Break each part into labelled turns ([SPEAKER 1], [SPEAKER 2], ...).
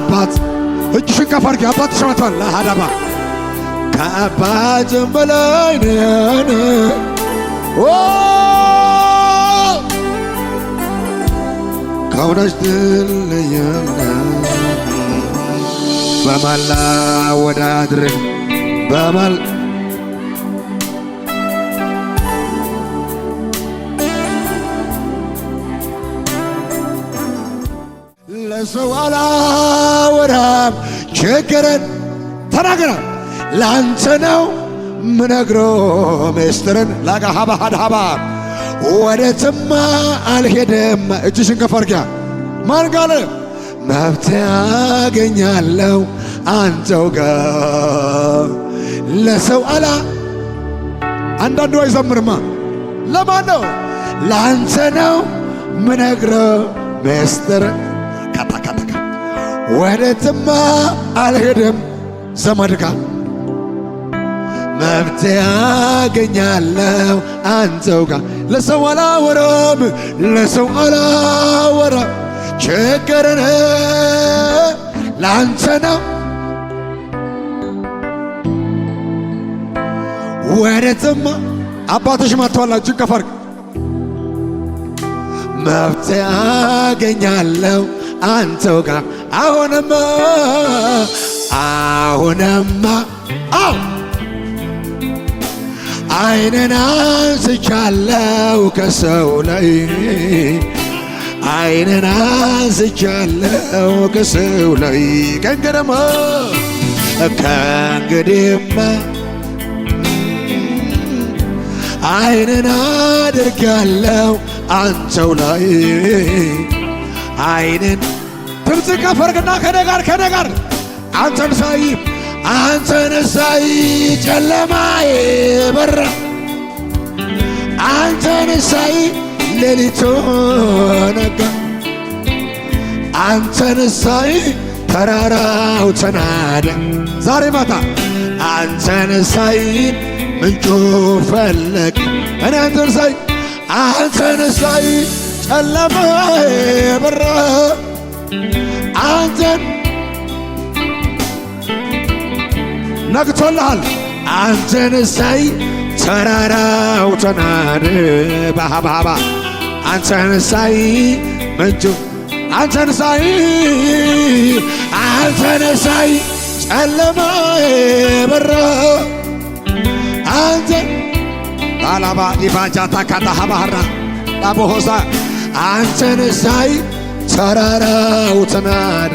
[SPEAKER 1] አባት እጅሽን ከፍ አድርጊ። አባት ተሸማቷል ለሃዳባ ከአባትም በላይ ነን ከወዳጅ ትለያለህ በማላ ወዳድር በማል ለሰው አላወራም ችግርን ተናገረ ላንተ ነው ምነግረው ምስጢርን ላጋሃባ ሃዳባ ወደትማ አልሄድም። እጅሽን ከፍ አድርጊ። ማን ጋር መብት ያገኛለሁ አንተው ጋር ለሰው አላ አንዳንዱ አይዘምርማ ለማን ነው? ላንተ ነው ምነግረው ምስጢር ካታካታካ ወደትማ አልሄድም ዘመድ ጋር መብት ያገኛለሁ አንተው ጋር ለሰው አላወራም ለሰው አላወራም ችግርን ላንተ ነው ወደትማ አባትሽ ማጥቷል እጅን ከፍ አድርግ መብት ያገኛለሁ አንተው ጋር አሁንማ አዎ አይኔን አንስቻለሁ ከሰው ላይ አይኔን አንስቻለሁ ከሰው ላይ ከእንግዲህማ አይኔን አድርጋለሁ አንተው ላይ አይኔን ድምፅ ከፍ አድርግና ከኔ ጋር አንተን ሳይ ጨለማዬ በራ አንተን ሳይ ሌሊቱ ነጋ አንተን ሳይ ተራራው ተናደ ዛሬ ማታ አንተን ሳይ ምንጩ ፈለቅ እኔ አንተን ሳይ ጨለማዬ በራ አንተን ነግቶልሃል አንተን ሳይ ተራራው ተናደ ባሃባሃባ አንተን ሳይ ምንጩ አንተን ሳይ ጨለማዬ በራ አንተን ባላባ ዲባጃታ ካታሃባራ ጣቦሆሳ አንተን ሳይ ተራራው ተናደ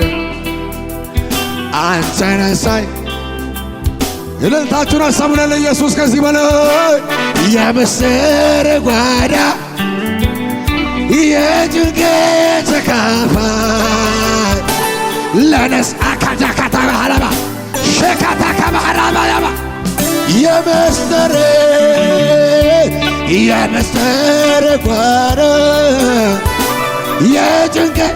[SPEAKER 1] አንተን ሳይ እልልታችሁን አሰሙነ ለኢየሱስ ከዚህ በላይ የምስር ጓዳ የጭንቀት ተካፋይ ለነስ አካጃካታ ባህላባ ሸካታ ከባህላባ ያባ የምስር ጓዳ የጭንቀት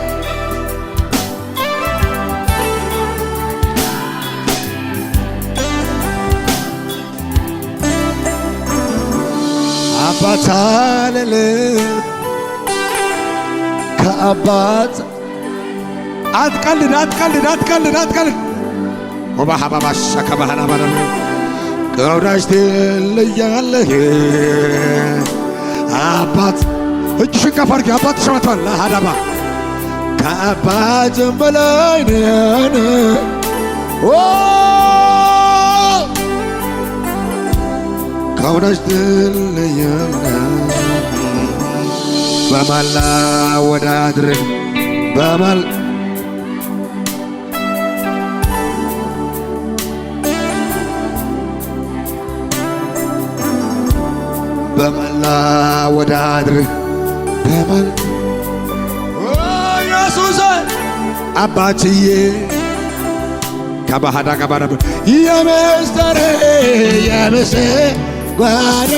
[SPEAKER 1] አባት አለል ከአባት አትቀልድ ወባሃባባሻ ከባህና ባረም ከወዳጅ ትለያለህ አባት እጅሽን ከፍ አድርጊ። አባት ተሸማቷል ለሃዳባ ከአባትም በላይ ነን ከወዳጅ ትለያለህ በማላ ወዳድር በማል በማላ ወዳድር በማል ኢየሱስ አባትዬ ከባሃዳ ጋባራ የምስጢር ጓዳ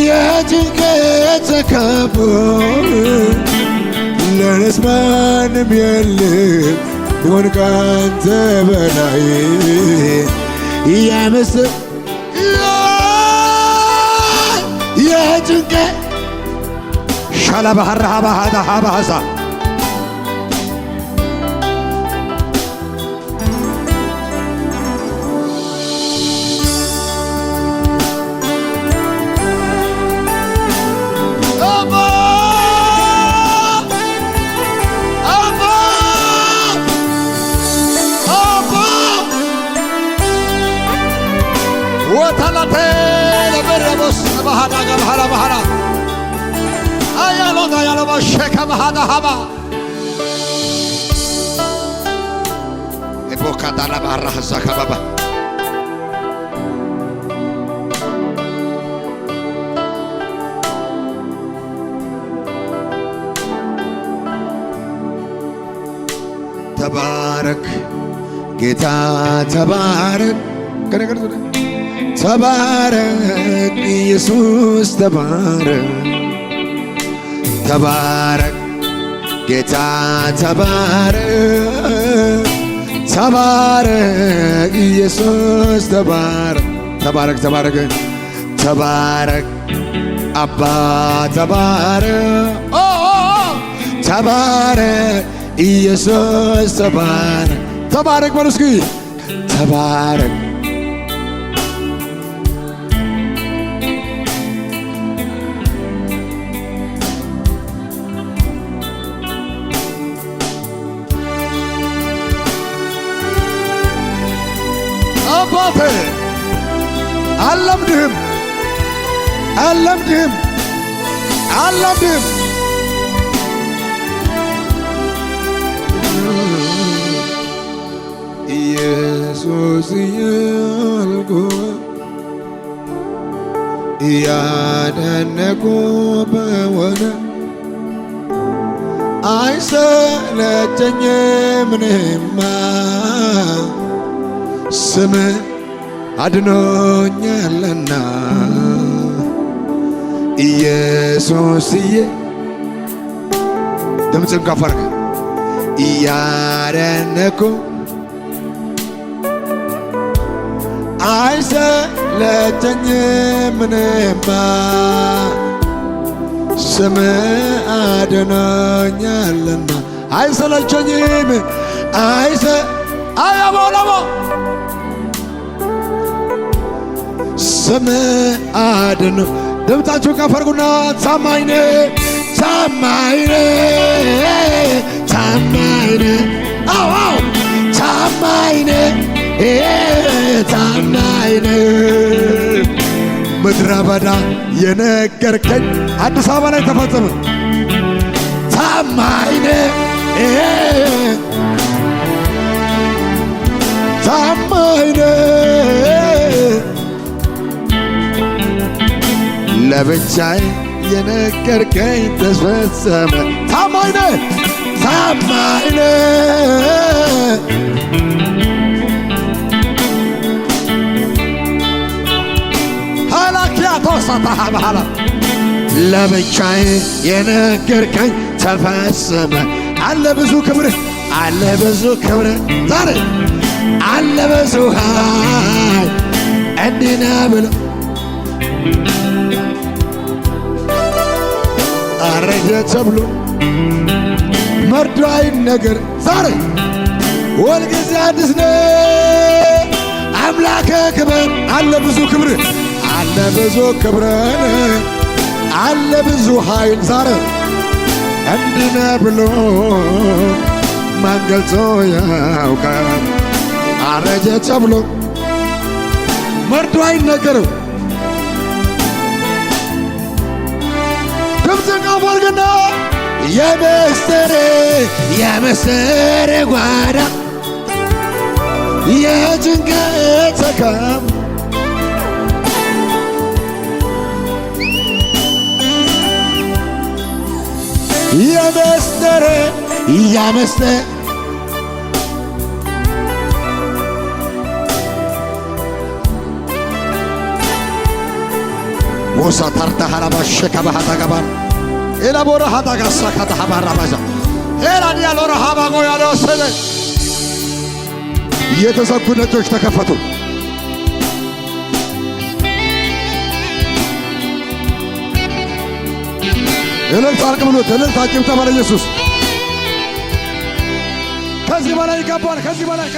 [SPEAKER 1] የጭንቀት ተካፋ ለእኔስ ማንም የለም ቢሆን ካንተ በላይ የምስጢር የጭንቀት ሻላ ባህር ሃባሃዳ ሃባሃዛ ባህዳ ገባሃላ ባህላ አያሎታ ያለባሸከ ባህዳ ሀባ ቦካዳላ ባህራ ሐዛ ከባባ ተባረክ ጌታ ተባረክ ከነገር ተባረክ ኢየሱስ ተባረክ ተባረክ ጌታ ተባረክ ተባረክ ኢየሱስ ተባረክ ተባረክ ተባረክ ተባረክ አባ ተባረክ ተባረክ ኢየሱስ ተባረክ ተባረክ በሉ እስኪ ተባረክ አባቴ አልለምድህም አልለምድህም አልለምድህም ኢየሱስ እያልኩ እያደነቁ በሆነ አይሰለቸኝም እኔማ ስምህ አድኖኛልና ኢየሱስዬ ድምፅን ከፍ አድርገህ እያደነቁ አይሰለቸኝም እኔማ ስምህ አድኖኛልና አይሰለቸኝም አያቦለቦ ስምህ አድኖ ድምፃችሁ ከፍ አድርጉና ታማኝ ነህ ታማኝ ነህ ታማኝ ነህ አዎ ታማኝ ነህ ታማኝ ነህ ምድረ በዳ የነገርከኝ አዲስ አበባ ላይ ተፈጸመ ታማኝ ነህ ታማኝ ነህ ለብቻዬ የነገርከኝ ተፈጸመ ታማኝ ነህ ታማኝ ነህ ሃላኪያ ተወሳታ ባህላ ለብቻዬ የነገርከኝ ተፈጸመ አለ ብዙ ክብር አለ ብዙ ክብር ዛሬ አለ ብዙ ኃይል እንዲህ ነህ ብሎ አረጀ ተብሎ መርዶ አይነገር ዛሬ ሁልጊዜ አዲስ ነህ አምላከ ክብር አለ ብዙ ክብር አለ ብዙ ክብር አለ ብዙ ኃይል ዛሬ እንዲህ ነህ ብሎ ማን ገልጾ ያውቃል አረጀ ተብሎ መርዶ አይነገርም ድምፅን ከፍ አድርግና የምስጢር ጓዳ የጭንቀት ተካም የምስጢር ሞሳ ታርታ ሐራባ ሸከባ ሀታጋባን ኤላቦራ ሀታጋሳ ካታሃባራ ባዛ ኤላዲያ ሎራ ሀባጎ ያለው ሰለ የተዘጉ ደጆች ተከፈቱ። እልልታ አቅምሎት እልልታ ጭብጨባ ለኢየሱስ ከዚህ በላይ ይገባል። ከዚህ በላይ